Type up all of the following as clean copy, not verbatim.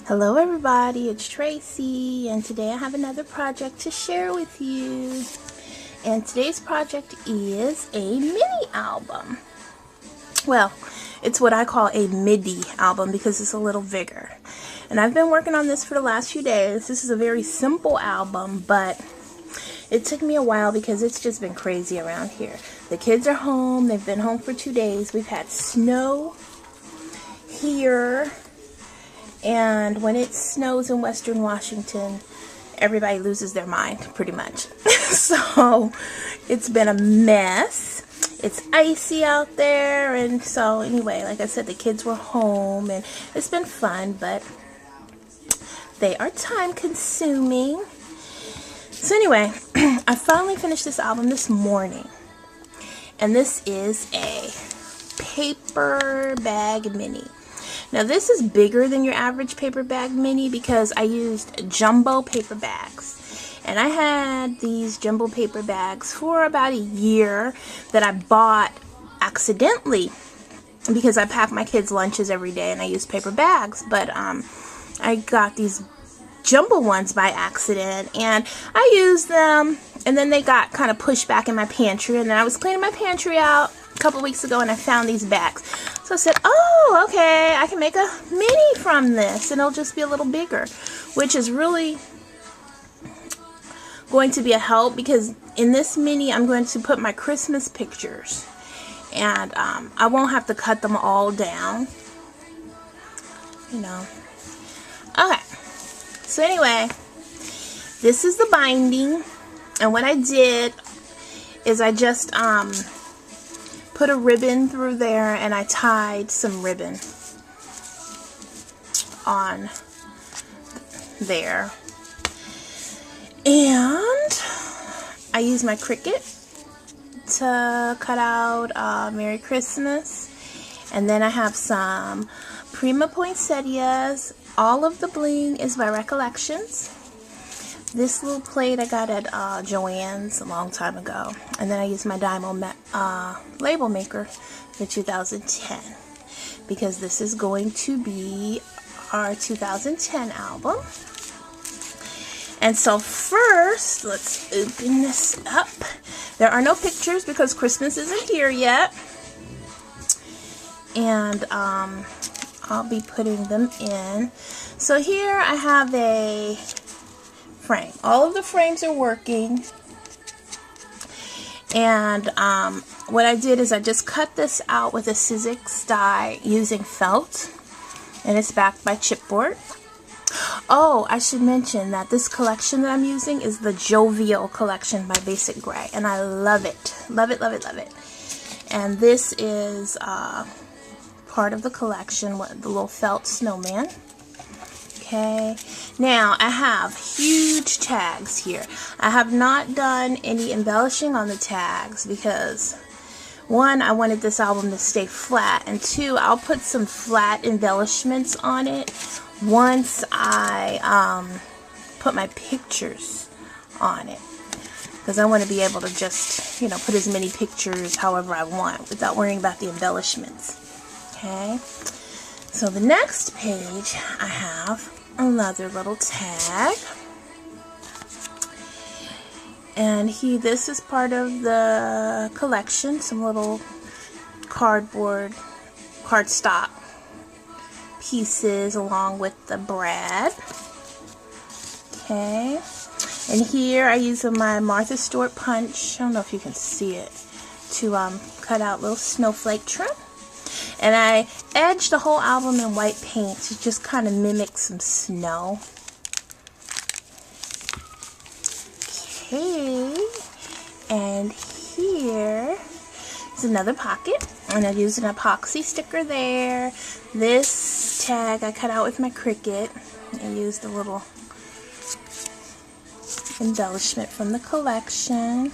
Hello everybody, it's Tracy, and today I have another project to share with you. And today's project is a mini album. Well, it's what I call a MIDI album because it's a little bigger. And I've been working on this for the last few days. This is a very simple album, but it took me a while because it's just been crazy around here. The kids are home. They've been home for 2 days. We've had snow here. And when it snows in Western Washington, everybody loses their mind, pretty much. So, it's been a mess. It's icy out there, and so anyway, like I said, the kids were home, and it's been fun, but they are time-consuming. So anyway, I finally finished this album this morning, and this is a paper bag mini. Now this is bigger than your average paper bag mini because I used jumbo paper bags. And I had these jumbo paper bags for about a year that I bought accidentally because I pack my kids' lunches every day and I use paper bags. But I got these jumbo ones by accident and I used them, and then they got kind of pushed back in my pantry, and then I was cleaning my pantry out a couple weeks ago and I found these bags. So I said, oh, okay, I can make a mini from this and it'll just be a little bigger, which is really going to be a help because in this mini I'm going to put my Christmas pictures, and I won't have to cut them all down, you know. Okay, so anyway, this is the binding, and what I did is I just put a ribbon through there and I tied some ribbon on there, and I used my Cricut to cut out Merry Christmas, and then I have some Prima Poinsettias. All of the bling is by Recollections. This little plate I got at Joann's a long time ago. And then I used my Dymo label maker for 2010. Because this is going to be our 2010 album. And so first, let's open this up. There are no pictures because Christmas isn't here yet. And I'll be putting them in. So here I have a frame. All of the frames are working, and what I did is I just cut this out with a Sizzix die using felt, and it's backed by chipboard. Oh, I should mention that this collection that I'm using is the Jovial collection by Basic Grey, and I love it. Love it, love it, love it. And this is part of the collection, the little felt snowman. Okay, now I have huge tags here. I have not done any embellishing on the tags because, one, I wanted this album to stay flat, and two, I'll put some flat embellishments on it once I put my pictures on it, because I want to be able to just, you know, put as many pictures however I want without worrying about the embellishments. Okay, so the next page I have another little tag, and this is part of the collection, some little cardstock pieces along with the brad. Okay, and here I use my Martha Stewart punch, I don't know if you can see it, to cut out little snowflake trim. And I edged the whole album in white paint to just kind of mimic some snow. Okay, and here is another pocket, and I used an epoxy sticker there. This tag I cut out with my Cricut. I used a little embellishment from the collection.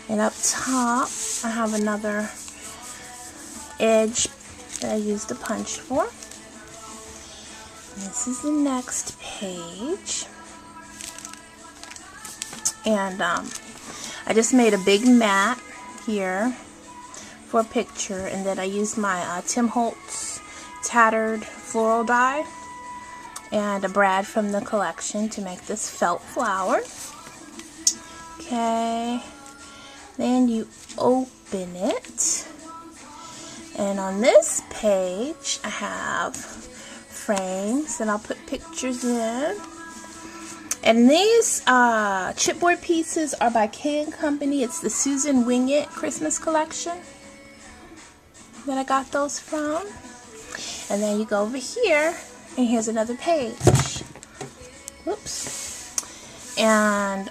And up top I have another edge that I used a punch for. This is the next page, and I just made a big mat here for a picture, and then I used my Tim Holtz tattered floral die and a brad from the collection to make this felt flower. Okay, then you open it, and on this page I have frames, and I'll put pictures in. And these chipboard pieces are by K & Company. It's the Susan Wingate Christmas collection that I got those from. And then you go over here, and here's another page. Whoops. And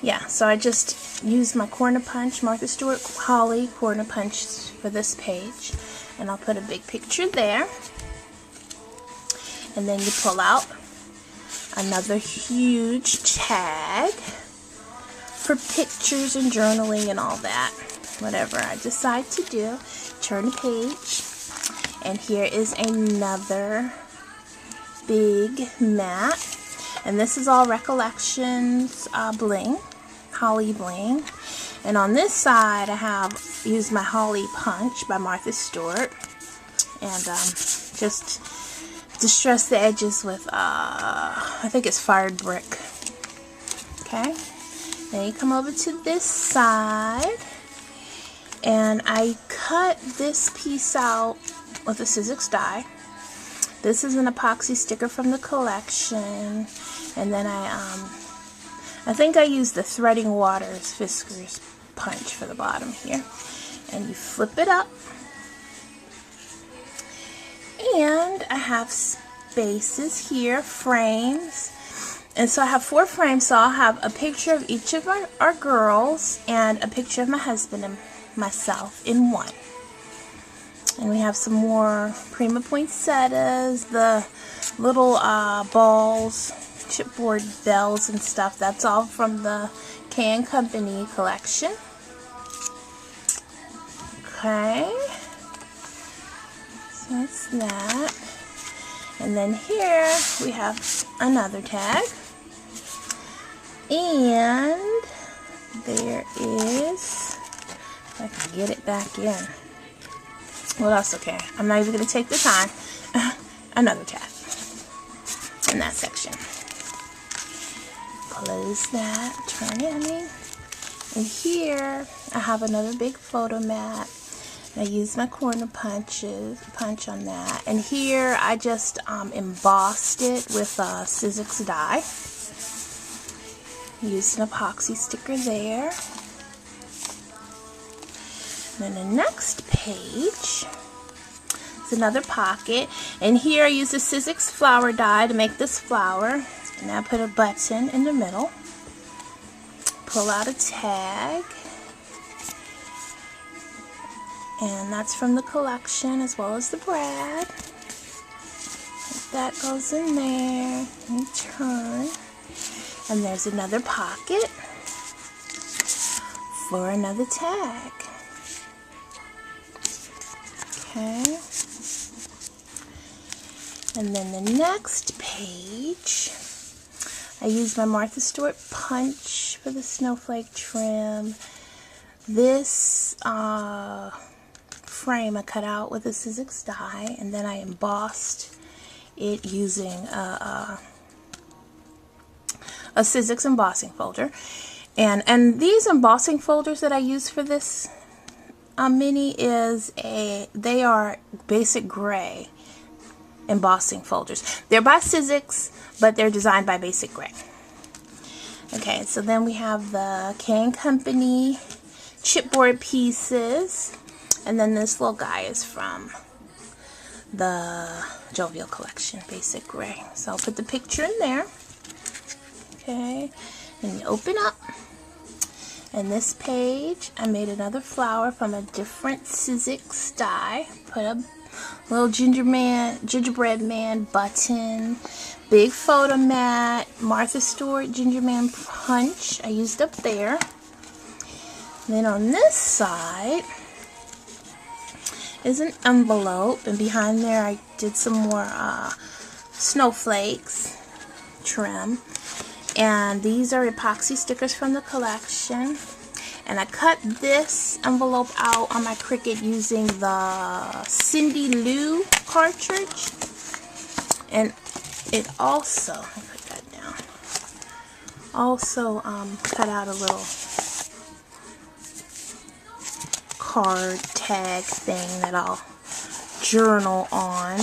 yeah, so I just used my corner punch, Martha Stewart Holly corner punch for this page. And I'll put a big picture there. And then you pull out another huge tag for pictures and journaling and all that. Whatever I decide to do. Turn the page. And here is another big mat. And this is all Recollections bling. Holly bling. And on this side I have used my Holly punch by Martha Stewart. And just distress the edges with, I think it's fired brick. Okay, then you come over to this side, and I cut this piece out with a Sizzix die. This is an epoxy sticker from the collection, and then I think I used the Threading Waters Fiskars punch for the bottom here, and you flip it up. And I have spaces here, frames. And so I have 4 frames, so I'll have a picture of each of our girls and a picture of my husband and myself in one. And we have some more Prima Poinsettias, the little balls, chipboard bells and stuff. That's all from the K & Company collection. Okay. That's that. And then here we have another tag. And there is, if I can get it back in. Well, that's okay. I'm not even going to take the time. Another tag in that section. Close that. Turn it, honey. And here I have another big photo mat. I use my corner punch on that, and here I just embossed it with a Sizzix die. Used an epoxy sticker there. And then the next page is another pocket, and here I use a Sizzix flower die to make this flower, and I put a button in the middle. Pull out a tag. And that's from the collection as well as the brad. That goes in there. And turn. And there's another pocket for another tag. Okay. And then the next page, I use my Martha Stewart punch for the snowflake trim. This frame I cut out with a Sizzix die, and then I embossed it using a Sizzix embossing folder. And these embossing folders that I use for this mini they are basic gray embossing folders. They're by Sizzix, but they're designed by Basic Gray. Okay, so then we have the K & Company chipboard pieces. And then this little guy is from the Jovial collection, Basic Gray. So I'll put the picture in there. Okay, and you open up. And this page, I made another flower from a different Sizzix die. Put a little gingerbread man button, big photo mat, Martha Stewart Ginger Man punch I used up there. And then on this side is an envelope, and behind there I did some more snowflakes trim. And these are epoxy stickers from the collection. And I cut this envelope out on my Cricut using the Cindy Lou cartridge. And it also, let me put that down, also cut out a little card tag thing that I'll journal on.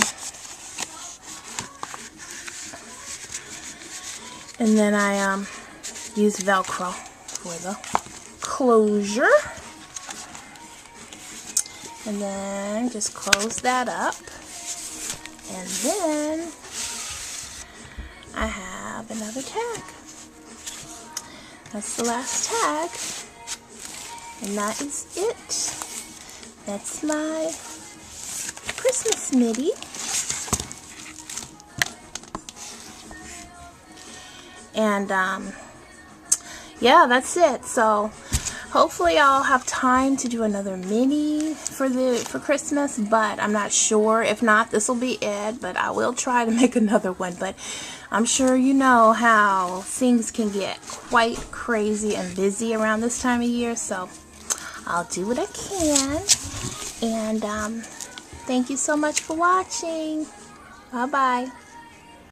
And then I use Velcro for the closure. And then just close that up. And then I have another tag. That's the last tag. And that is it. That's my Christmas midi. And yeah, that's it. So hopefully I'll have time to do another mini for Christmas, but I'm not sure. If not, this will be it, but I will try to make another one. But I'm sure you know how things can get quite crazy and busy around this time of year, so I'll do what I can. And thank you so much for watching. Bye bye.